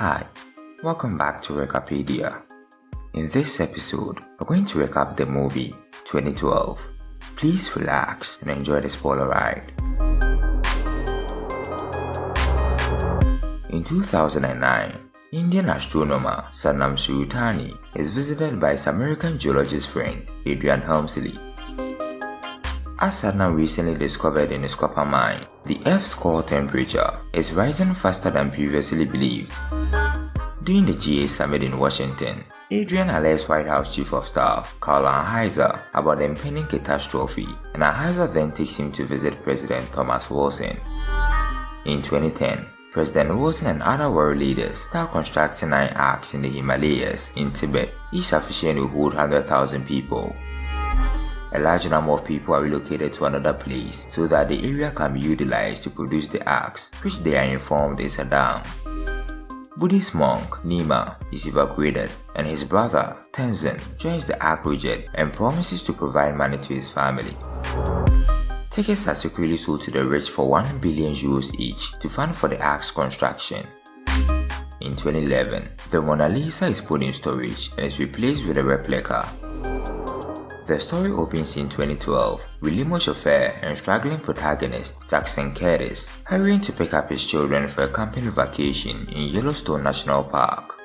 Hi, welcome back to Recapedia. In this episode, we're going to recap the movie 2012. Please relax and enjoy the spoiler ride. In 2009, Indian astronomer Sanam Surutani is visited by his American geologist friend Adrian Helmsley. As Sanam recently discovered in his copper mine, the Earth's core temperature is rising faster than previously believed. During the GA summit in Washington, Adrian alerts White House Chief of Staff Carl Anheuser about the impending catastrophe, and Anheuser then takes him to visit President Thomas Wilson. In 2010, President Wilson and other world leaders start constructing 9 arcs in the Himalayas in Tibet, each sufficient to hold 100,000 people. A large number of people are relocated to another place so that the area can be utilized to produce the arcs, which they are informed is a dam. Buddhist monk Nima is evacuated, and his brother Tenzin joins the ark project and promises to provide money to his family. Tickets are secretly sold to the rich for 1 billion euros each to fund for the ark's construction. In 2011, the Mona Lisa is put in storage and is replaced with a replica. The story opens in 2012 with Limo chauffeur and struggling protagonist Jackson Curtis hurrying to pick up his children for a camping vacation in Yellowstone National Park.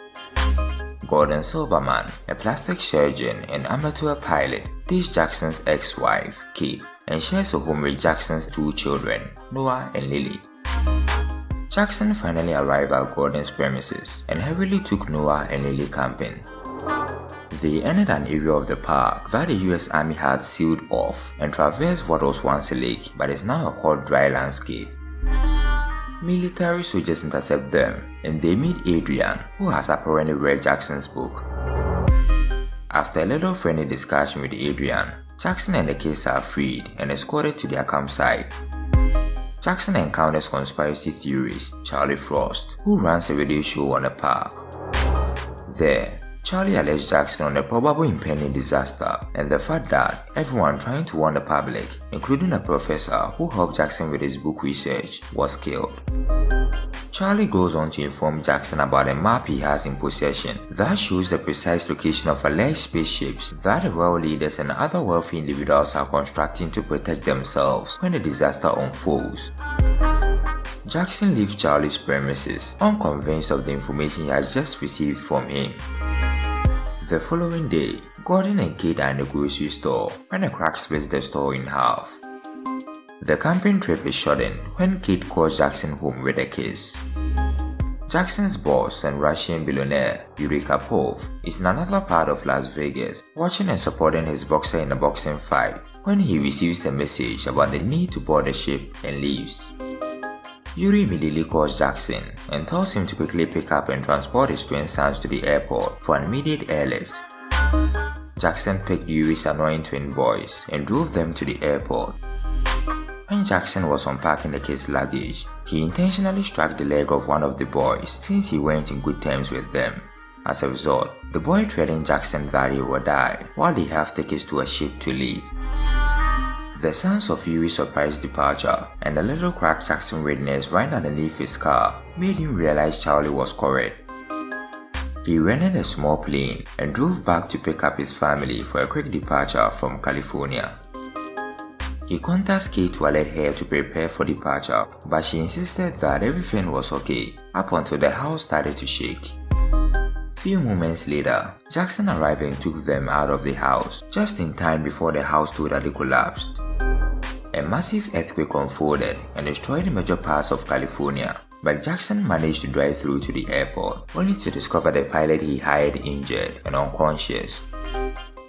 Gordon Silverman, a plastic surgeon and amateur pilot, dates Jackson's ex-wife, Kate, and shares a home with Jackson's 2 children, Noah and Lily. Jackson finally arrived at Gordon's premises and hurriedly took Noah and Lily camping. They entered an area of the park that the US Army had sealed off and traversed what was once a lake but is now a hot dry landscape. Military soldiers intercept them and they meet Adrian, who has apparently read Jackson's book. After a little friendly discussion with Adrian, Jackson and the kids are freed and escorted to their campsite. Jackson encounters conspiracy theorist Charlie Frost, who runs a radio show on the park. There, Charlie alerts Jackson on the probable impending disaster and the fact that everyone trying to warn the public, including a professor who helped Jackson with his book research, was killed. Charlie goes on to inform Jackson about a map he has in possession that shows the precise location of alleged spaceships that the world leaders and other wealthy individuals are constructing to protect themselves when the disaster unfolds. Jackson leaves Charlie's premises, unconvinced of the information he has just received from him. The following day, Gordon and Kate are in the grocery store when a crack splits the store in half. The camping trip is shortened when Kate calls Jackson home with a kiss. Jackson's boss and Russian billionaire Yuri Karpov is in another part of Las Vegas, watching and supporting his boxer in a boxing fight when he receives a message about the need to board the ship and leaves. Yuri immediately calls Jackson and tells him to quickly pick up and transport his twin sons to the airport for an immediate airlift. Jackson picked Yuri's annoying twin boys and drove them to the airport. When Jackson was unpacking the kids' luggage, he intentionally struck the leg of one of the boys since he went in good terms with them. As a result, the boy threatened Jackson that he would die while they have tickets to a ship to leave. The sounds of Yuri's surprise departure and the little crack Jackson witnessed right underneath his car made him realize Charlie was correct. He rented a small plane and drove back to pick up his family for a quick departure from California. He contacts Kate to alert her to prepare for departure, but she insisted that everything was okay up until the house started to shake. Few moments later, Jackson arrived and took them out of the house just in time before the house totally collapsed. A massive earthquake unfolded and destroyed major parts of California, but Jackson managed to drive through to the airport, only to discover the pilot he hired injured and unconscious.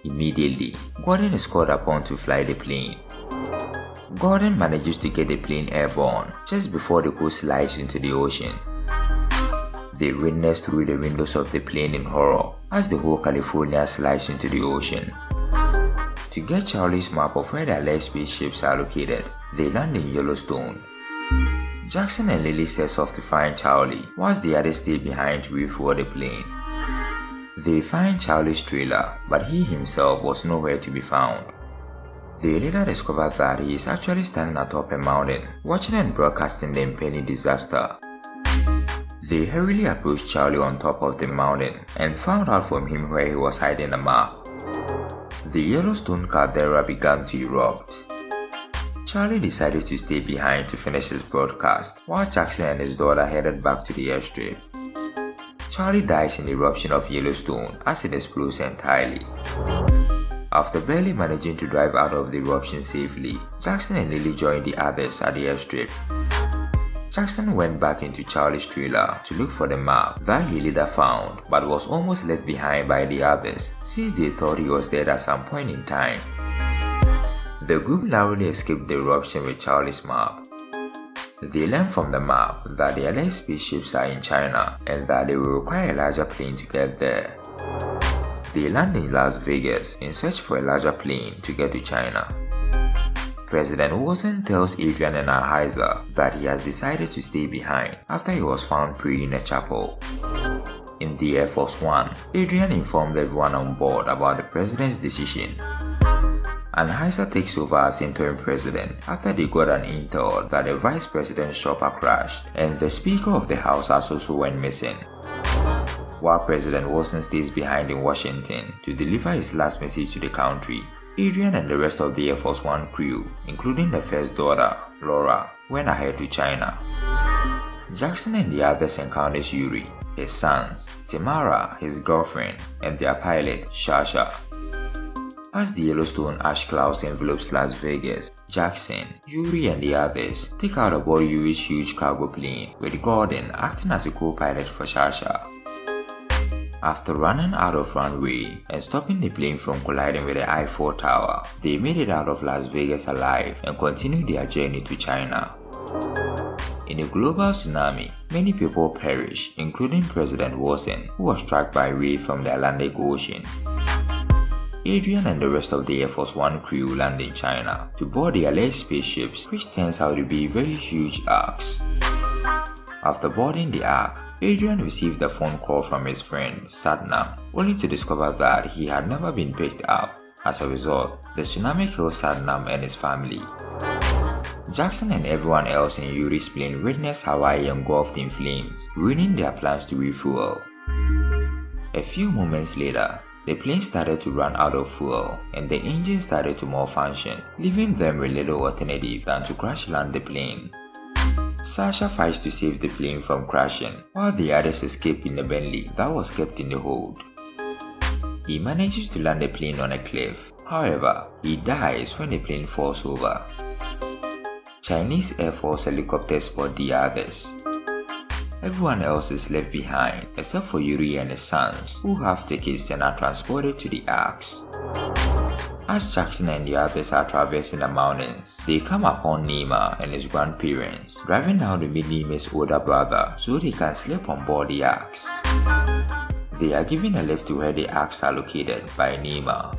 Immediately, Gordon is called upon to fly the plane. Gordon manages to get the plane airborne just before the crew slides into the ocean. They witness through the windows of the plane in horror as the whole California slides into the ocean. To get Charlie's map of where the alleged spaceships are located, they land in Yellowstone. Jackson and Lily set off to find Charlie, whilst the others stay behind to refuel the plane. They find Charlie's trailer, but he himself was nowhere to be found. They later discover that he is actually standing atop a mountain, watching and broadcasting the impending disaster. They hurriedly approached Charlie on top of the mountain and found out from him where he was hiding the map. The Yellowstone caldera began to erupt. Charlie decided to stay behind to finish his broadcast, while Jackson and his daughter headed back to the airstrip. Charlie dies in the eruption of Yellowstone as it explodes entirely. After barely managing to drive out of the eruption safely, Jackson and Lily joined the others at the airstrip. Jackson went back into Charlie's trailer to look for the map that he later found, but was almost left behind by the others since they thought he was dead at some point in time. The group narrowly escaped the eruption with Charlie's map. They learned from the map that the alleged spaceships are in China and that they will require a larger plane to get there. They land in Las Vegas in search for a larger plane to get to China. President Wilson tells Adrian and Ahaiza that he has decided to stay behind after he was found praying in a chapel. In the Air Force One, Adrian informed everyone on board about the president's decision. Ahaiza takes over as interim president after they got an intel that the vice president's chopper crashed and the Speaker of the House has also went missing. While President Wilson stays behind in Washington to deliver his last message to the country, Adrian and the rest of the Air Force One crew, including the first daughter, Laura, went ahead to China. Jackson and the others encounters Yuri, his sons, Tamara, his girlfriend, and their pilot, Sasha. As the Yellowstone ash clouds envelopes Las Vegas, Jackson, Yuri, and the others take out aboard Yuri's huge cargo plane, with Gordon acting as a co-pilot for Sasha. After running out of runway and stopping the plane from colliding with the Eiffel Tower, they made it out of Las Vegas alive and continued their journey to China. In a global tsunami, many people perished, including President Wilson, who was struck by a wave from the Atlantic Ocean. Adrian and the rest of the Air Force One crew land in China to board the alleged spaceships, which turns out to be very huge arcs. After boarding the ark, Adrian received a phone call from his friend, Satnam, only to discover that he had never been picked up. As a result, the tsunami killed Satnam and his family. Jackson and everyone else in Yuri's plane witnessed Hawaii engulfed in flames, ruining their plans to refuel. A few moments later, the plane started to run out of fuel and the engine started to malfunction, leaving them with little alternative than to crash land the plane. Sasha fights to save the plane from crashing, while the others escape in the Bentley that was kept in the hold. He manages to land the plane on a cliff, however, he dies when the plane falls over. Chinese Air Force helicopters spot the others. Everyone else is left behind except for Yuri and his sons, who have tickets and are transported to the arks. As Jackson and the others are traversing the mountains, they come upon Nima and his grandparents, driving down to meet Nima's older brother so they can sleep on board the arks. They are given a lift to where the arks are located by Nima.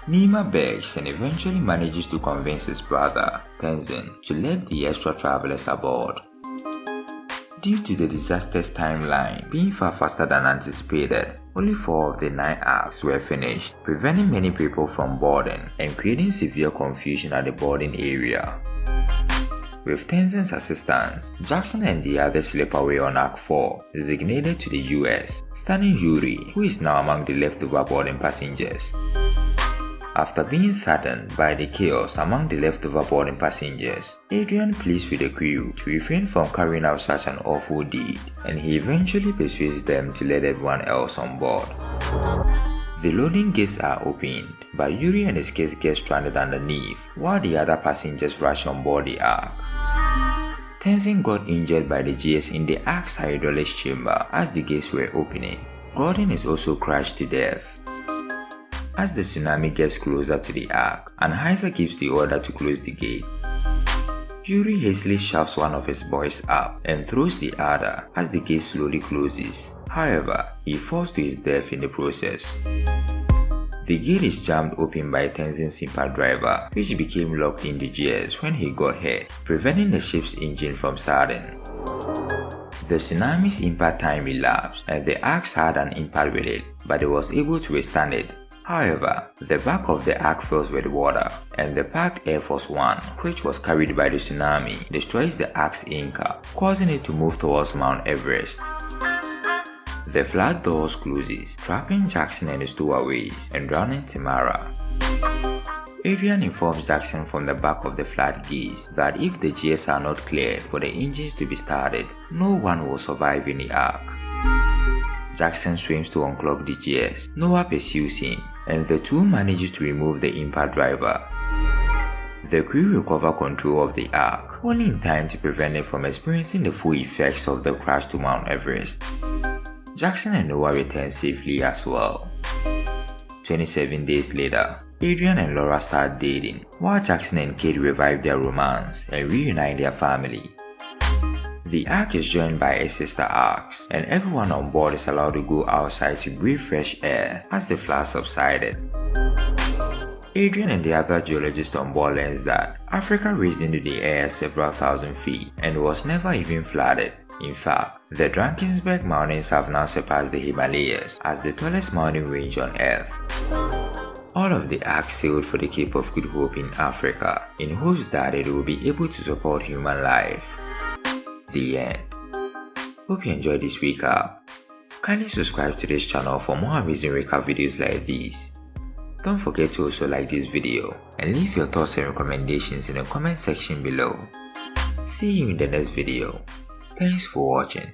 Nima begs and eventually manages to convince his brother, Tenzin, to let the extra travelers aboard. Due to the disaster's timeline being far faster than anticipated, only 4 of the 9 arcs were finished, preventing many people from boarding and creating severe confusion at the boarding area. With Tenzin's assistance, Jackson and the others slip away on Arc 4, designated to the US, standing Yuri, who is now among the leftover boarding passengers. After being saddened by the chaos among the leftover boarding passengers, Adrian pleads with the crew to refrain from carrying out such an awful deed, and he eventually persuades them to let everyone else on board. The loading gates are opened, but Yuri and his kids get stranded underneath, while the other passengers rush on board the Ark. Tenzin got injured by the GS in the Ark's hydraulic chamber as the gates were opening. Gordon is also crushed to death. As the tsunami gets closer to the Ark, Ahaiza gives the order to close the gate. Yuri hastily shoves one of his boys up and throws the other as the gate slowly closes. However, he falls to his death in the process. The gate is jammed open by Tenzin's impact driver, which became locked in the gears when he got hit, preventing the ship's engine from starting. The tsunami's impact time elapsed and the Ark had an impact with it, but it was able to withstand it. However, the back of the Ark fills with water, and the packed Air Force One, which was carried by the tsunami, destroys the Ark's anchor, causing it to move towards Mount Everest. The flat doors closes, trapping Jackson and his stowaways and drowning Tamara. Adrian informs Jackson from the back of the flat gates that if the gears are not cleared for the engines to be started, no one will survive in the Ark. Jackson swims to unclog the gears. Noah pursues him, and the two manage to remove the impact driver. The crew recover control of the Ark, only in time to prevent it from experiencing the full effects of the crash to Mount Everest. Jackson and Noah return safely as well. 27 days later, Adrian and Laura start dating, while Jackson and Kate revive their romance and reunite their family. The Ark is joined by its sister Arks, and everyone on board is allowed to go outside to breathe fresh air as the flood subsided. Adrian and the other geologists on board learns that Africa raised into the air several thousand feet and was never even flooded. In fact, the Drakensberg Mountains have now surpassed the Himalayas as the tallest mountain range on Earth. All of the Ark sailed for the Cape of Good Hope in Africa in hopes that it will be able to support human life. The end. Hope you enjoyed this recap. Kindly subscribe to this channel for more amazing recap videos like these. Don't forget to also like this video and leave your thoughts and recommendations in the comment section below. See you in the next video. Thanks for watching.